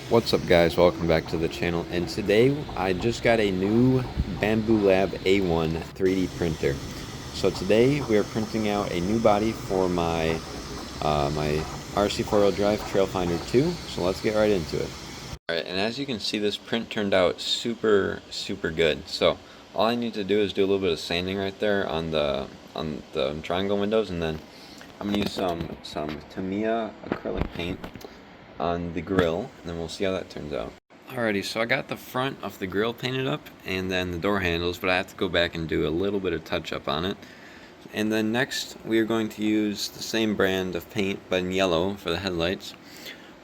What's up guys, welcome back to the channel, and today I just got a new Bambu Lab A1 3D printer. So today we are printing out a new body for my RC 4-wheel drive Trailfinder 2, so let's get right into it. Alright, and as you can see, this print turned out super good. So all I need to do is do a little bit of sanding right there on the triangle windows, and then I'm going to use some Tamiya acrylic paint on the grill, and then we'll see how that turns out. Alrighty, so I got the front of the grill painted up and then the door handles, but I have to go back and do a little bit of touch up on it. And then next we are going to use the same brand of paint but in yellow for the headlights.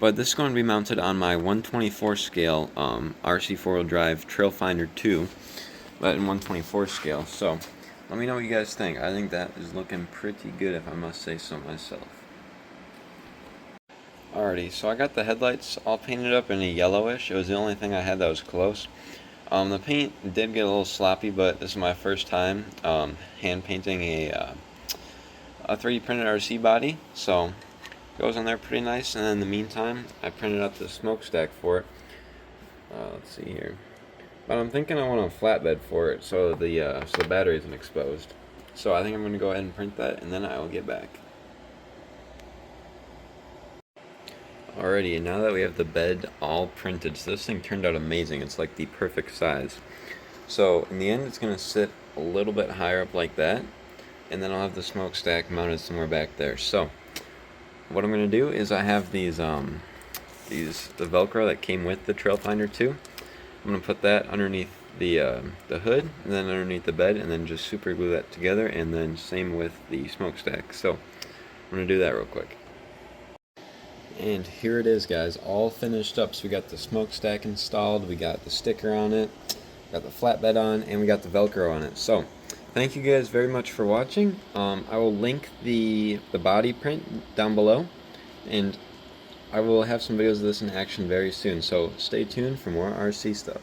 But this is going to be mounted on my 124 scale RC 4-wheel drive Trailfinder 2, but in 124 scale. So let me know what you guys think. I think that is looking pretty good, if I must say so myself. Alrighty, so I got the headlights all painted up in a yellowish. It was the only thing I had that was close. The paint did get a little sloppy, but this is my first time hand painting a 3D printed RC body, so it goes on there pretty nice. And in the meantime, I printed out the smokestack for it. Let's see here. But I'm thinking I want a flatbed for it, so the battery isn't exposed. So I think I'm going to go ahead and print that, and then I will get back. Alrighty, and now that we have the bed all printed, so this thing turned out amazing. It's like the perfect size. So in the end, it's going to sit a little bit higher up like that, and then I'll have the smokestack mounted somewhere back there. So what I'm going to do is I have the Velcro that came with the Trailfinder 2. I'm going to put that underneath the hood, and then underneath the bed, and then just super glue that together, and then same with the smokestack. So I'm going to do that real quick. And here it is, guys, all finished up. So we got the smokestack installed, we got the sticker on it, got the flatbed on, and we got the Velcro on it. So thank you guys very much for watching. I will link the body print down below, and I will have some videos of this in action very soon. So stay tuned for more RC stuff.